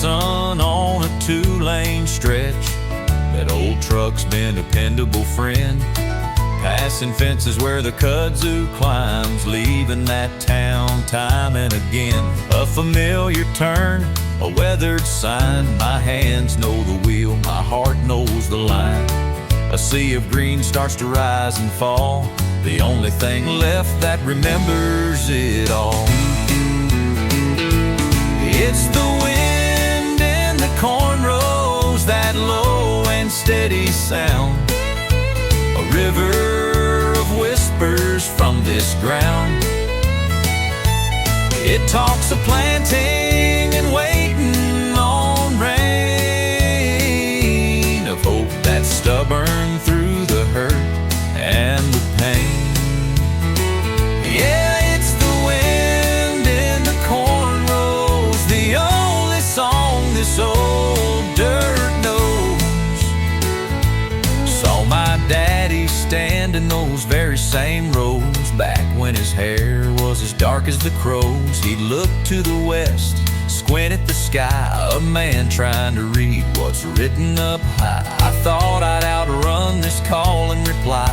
sun on a two-lane stretch. That old truck's been a dependable friend, passing fences where the kudzu climbs, leaving that town time and again. A familiar turn, a weathered sign. My hands know the wheel, my heart knows the line. A sea of green starts to rise and fall, the only thing left that remembers it all. It's the wind in the cornrows, that low and steady sound. A river of whispers from this ground. It talks of planting and waiting on rain, of hope that's stubborn through the hurt and the pain. Yeah, it's the wind in the cornrows, the only song this old dirt knows. Saw my daddy stand in those very same rows, back when his hair was as dark as the crows. He'd look to the west, squint at the sky, a man trying to read what's written up high. I thought I'd outrun this call and reply,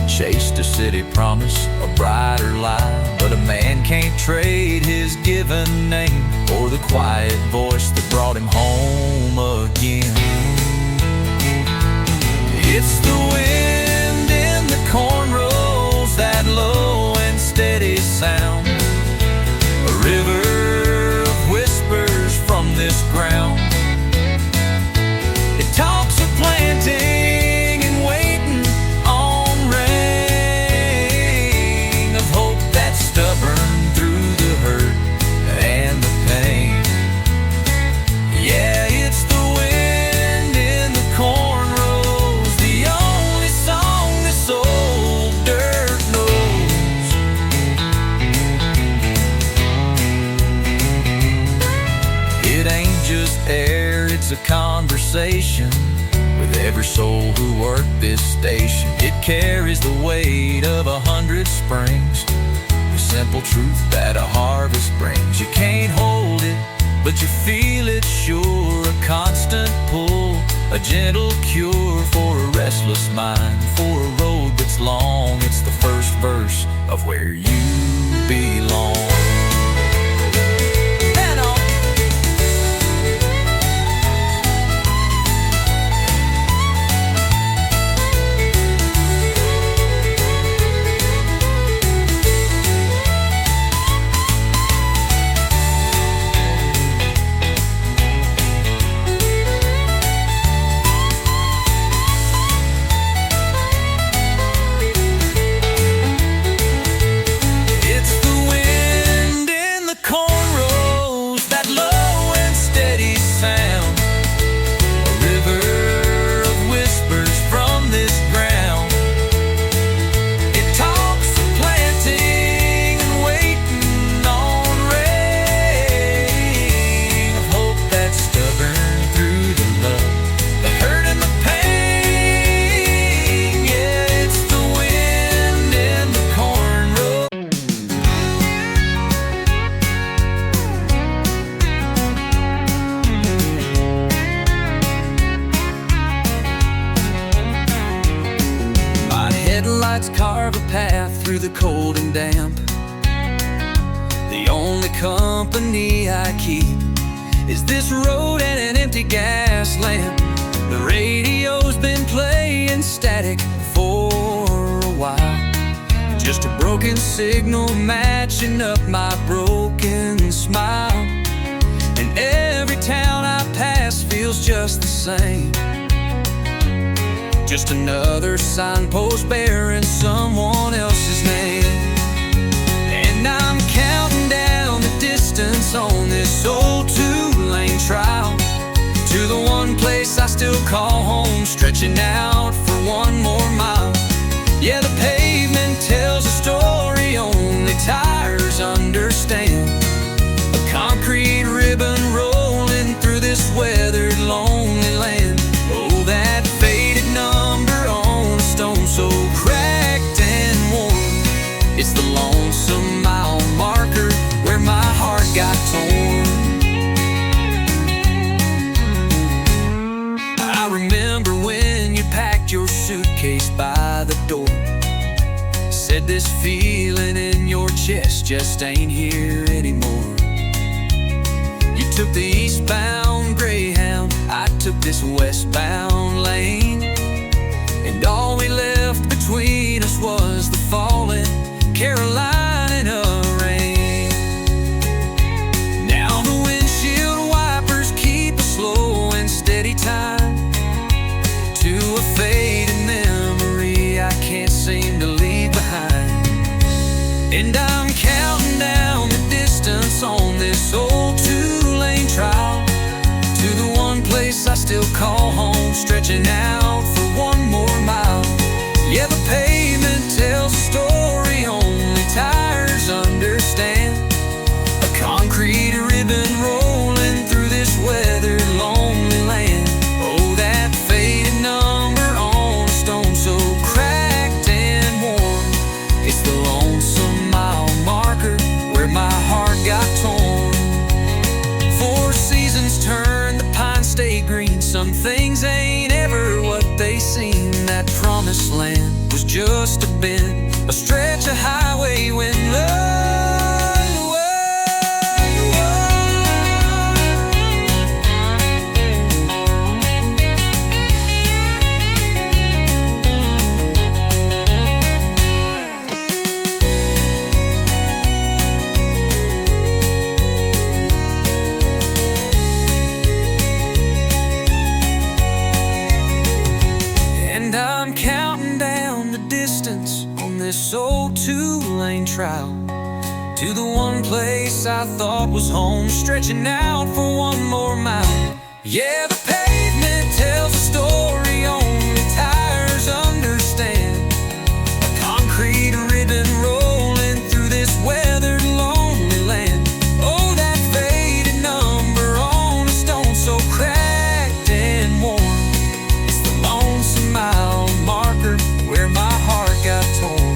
chased a city promise, a brighter lie. But a man can't trade his given name for the quiet voice that brought him home again. It's the wind in the cornrows, that low and steady sound. A river of whispers from this ground. It talks of planting and waiting on rain, of hope that's stubborn through the hurt and the pain. Yeah, it's the wind in the cornrows, the only song this old dirt knows. It ain't just air, it's a conversation with every soul who worked this station. It carries the weight of 100 springs, the simple truth that a harvest brings. You can't hold it, but you feel it sure, a constant pull, a gentle cure for a restless mind, for a road that's long. It's the first verse of where you belong. Headlights carve a path through the cold and damp. The only company I keep is this road and an empty gas lamp. The radio's been playing static for a while, just a broken signal matching up my broken smile. And every town I pass feels just the same, just another signpost bearing someone else's name. And I'm counting down the distance on this old two-lane trail to the one place I still call home, stretching out for one more mile. Yeah, the pavement tells a story only tires understand, a concrete ribbon rolling through this weathered, lonely land. Oh, that faded number on a stone so cracked and worn, it's the lonesome mile marker where my heart got torn. suitcase by the door. Said this feeling in your chest just ain't here anymore. You took the eastbound Greyhound, I took this westbound lane, and all we left between us was the falling Carolina rain. Now the windshield wipers keep a slow and steady time to a fading memory I can't seem to leave behind. And I'm counting down the distance on this old two-lane trial to the one place I still call home, stretching out for one more mile. Yeah, the pavement tells a story only tires understand. A concrete ribbon rolling through this weathered, lonely land. Oh, that faded number on a stone so cracked and worn. It's the lonesome mile marker where my heart got torn. Four seasons turn, the pines stay green. Some things ain't ever what they seem. That promised land was just a bend, a stretch of highway when I'm counting down the distance on this old two-lane trial to the one place I thought was home, stretching out for one more mile. Yeah, the pavement tells a story only tires understand. A concrete ribbon rolling through this weathered, lonely land. Oh, that faded number on a stone so cracked and worn. It's the lonesome mile marker where my heart got torn.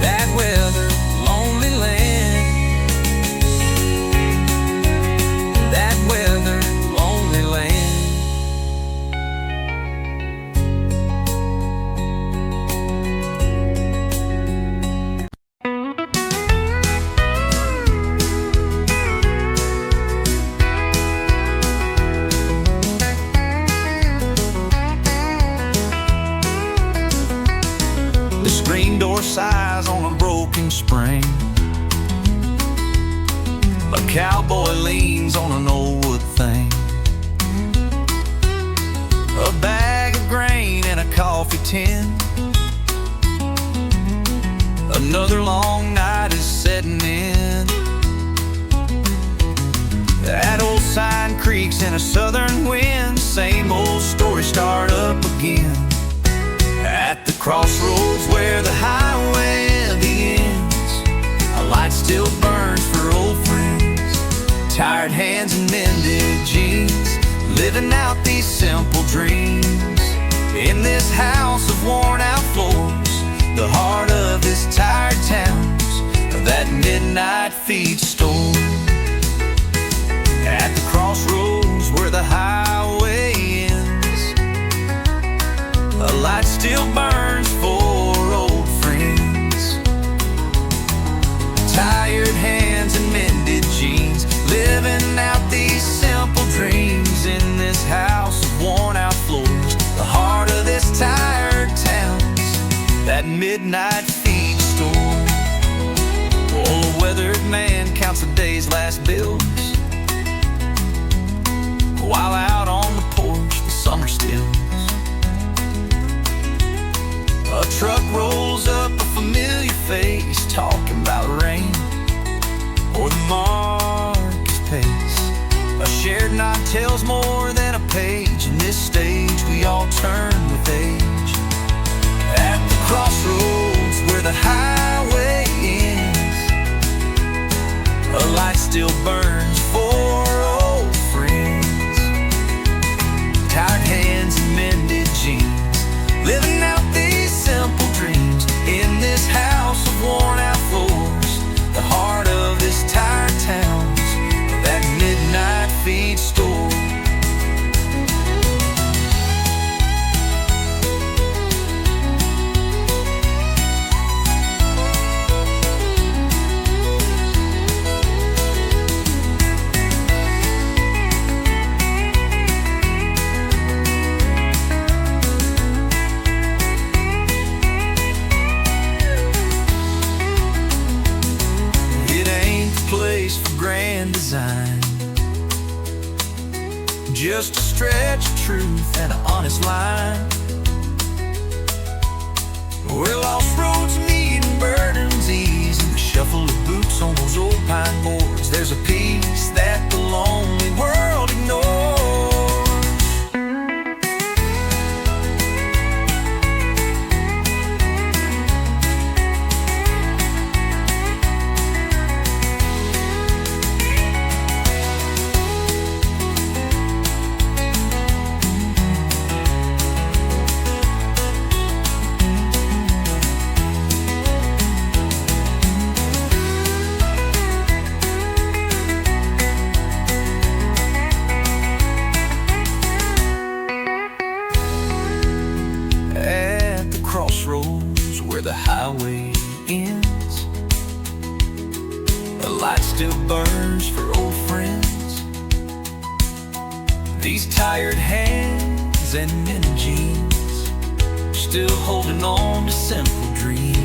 That weathered, lonely land. That weathered, lonely land. The screen door sighs on a broken spring. A cowboy leans on an old wood thing. A bag of grain and a coffee tin. Another long night is setting in. That old sign creaks in a southern wind. Same old story start up again. At the crossroads where the highway begins, a light still burns for old friends. Tired hands and mended jeans, living out these simple dreams. In this house of worn out floors, the heart of this tired town's that midnight feed store. At the crossroads where the highway ends, a light still burns for old friends. Tired hands and mended jeans, living out these simple dreams. In this house of worn out floors, the heart of this tired town's that midnight feed store. Oh, a weathered man counts the day's last bills, while out on the porch the summer stills. A truck rolls up, a familiar face, talking about rain or the market's pace. A shared night tells more than a page. In this stage we all turn with age. At the crossroads where the highway ends, a light still burns for old friends. Tired hands and mended jeans, living out these simple dreams. In this house of worn out floors, the heart of this tired town's that midnight feed store. just a stretch of truth and an honest line. Where lost roads meet and burdens ease, in the shuffle of boots on those old pine boards, there's a peace that the lonely world ignores. Where the highway ends, a light still burns for old friends. These tired hands and many jeans, still holding on to simple dreams.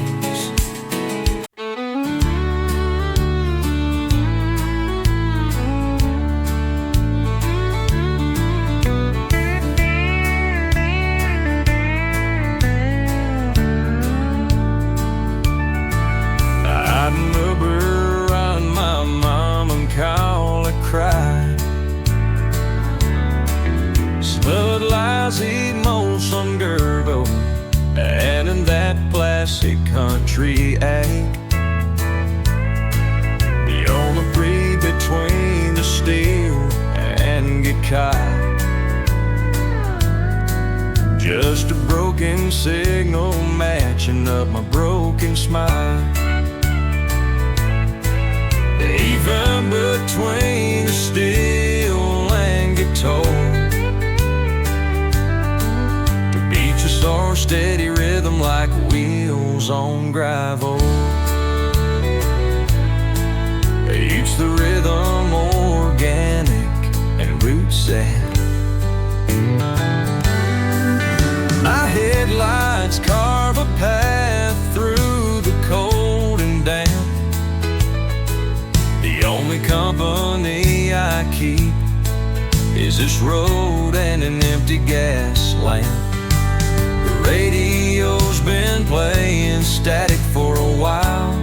Smooth lies emotion gurgle, and in that classic country ache, you only breathe between the steel and get caught. Just a broken signal matching up my broken smile. Even between the steel and guitar, the beats are steady rhythm like wheels on gravel. Each the rhythm organic and root set. My headlights carve a path through the cold and damp. The only company I keep is this road and an empty gas lamp. The radio's been playing static for a while,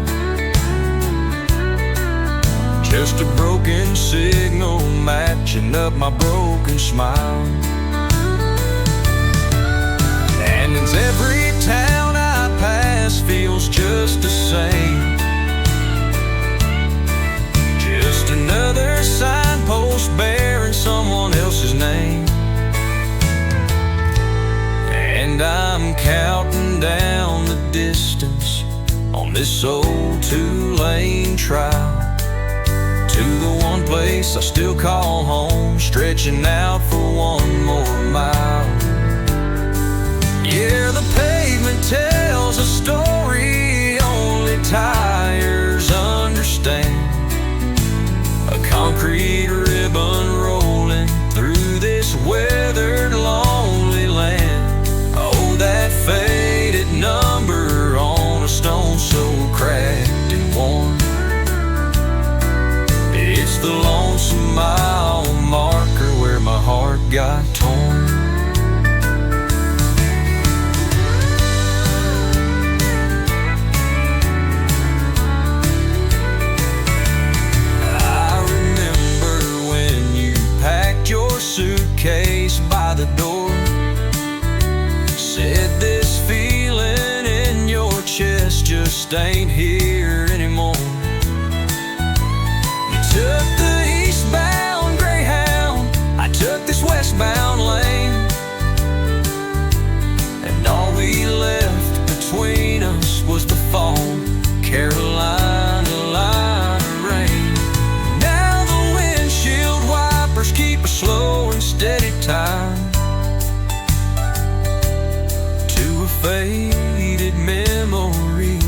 just a broken signal matching up my broken smile. And it's every town I pass feels just the same, just another signpost bearing someone else's name. And I'm counting down the distance on this old two-lane trial to the one place I still call home, stretching out for one more mile. Yeah, the pavement tells a story only tires understand. A concrete ribbon rolling through this weathered, lonely land. Oh, that faded number on a stone so cracked and worn. It's the lonesome mile marker where my heart got torn. Suitcase by the door, said this feeling in your chest just ain't here anymore. You took the eastbound Greyhound, I took this westbound lane, and all we left between us was the fall Carolina line of rain. Now the windshield wipers keep a slow and steady time to a faded memory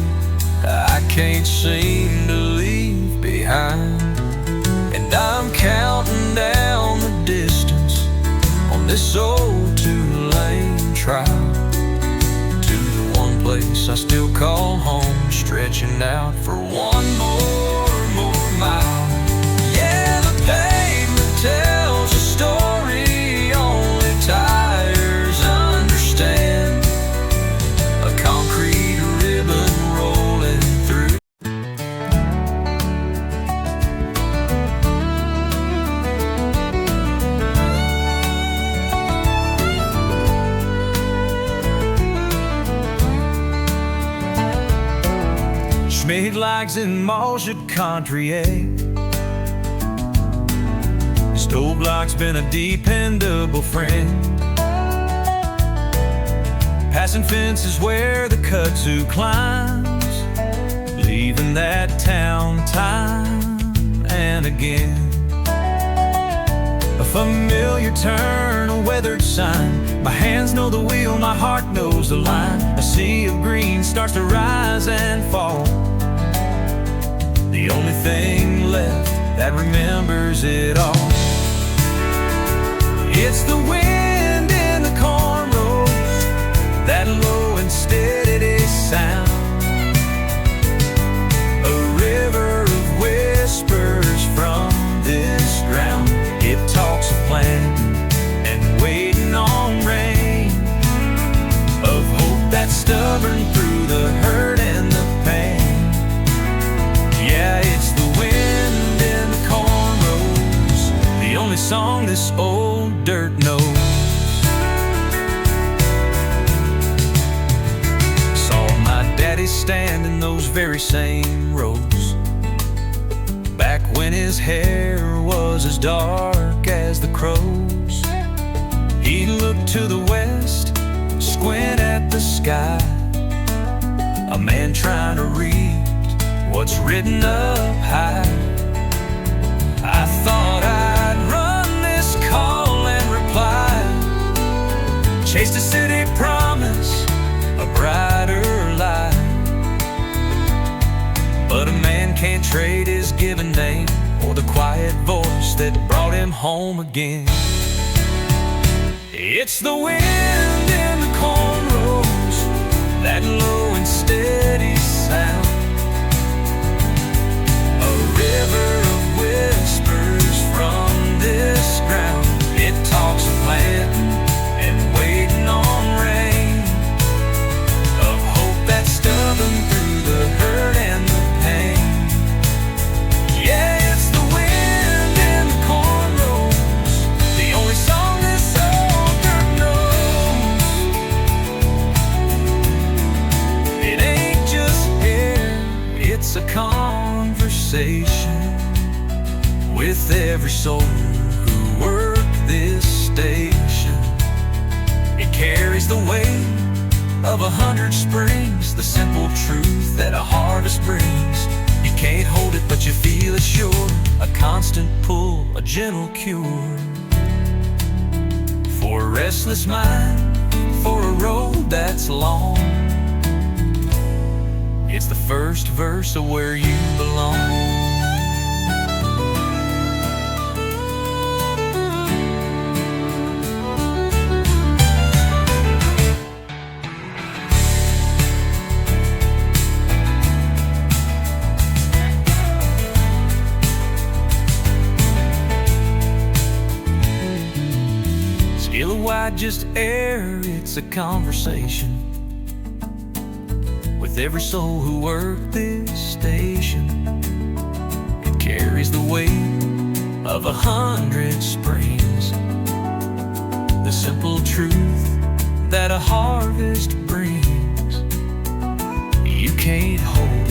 I can't seem to leave behind. And I'm counting down the distance on this old two-lane trial to the one place I still call home, stretching out for one more mile. Yeah, the pavement tells a story Schmid-likes in Malja country, eh? Stoblock's been a dependable friend. Passing fences where the kudzu climbs, leaving that town time and again. A familiar turn, a weathered sign. My hands know the wheel, my heart knows the line. A sea of green starts to rise and fall. The only thing left that remembers it all. It's the wind in the cornrows, that low and steady sound. A river of whispers from this ground. It talks of planting and waiting on rain, of hope that's stubborn through the hurt and the pain. Yeah, it's the wind in the cornrows, the only song this old dirt knows. Saw my daddy stand in those very same rows, back when his hair was as dark as the crows. He'd look to the west, squint at the sky, a man trying to read what's written up high. I thought I'd run this call and reply, chased a city promise, a brighter life. But a man can't trade his given name or the quiet voice that brought him home again. It's the wind in the cornrows, that low and steady sound. A river of whispers from this ground. It talks of planting and waiting on rain, of hope that's stubborn through the hurt and the pain. Yeah, it's the wind in the cornrows, the only song this old dirt knows. It ain't just air, it's a conversation with every soul who worked this station. It carries the weight of 100 springs, the simple truth that a harvest brings. You can't hold it, but you feel it sure, a constant pull, a gentle cure. For a restless mind, for a road that's long, it's the first verse of Where You Belong. Wide just air, it's a conversation with every soul who worked this station. It carries the weight of 100 springs, the simple truth that a harvest brings. You can't hold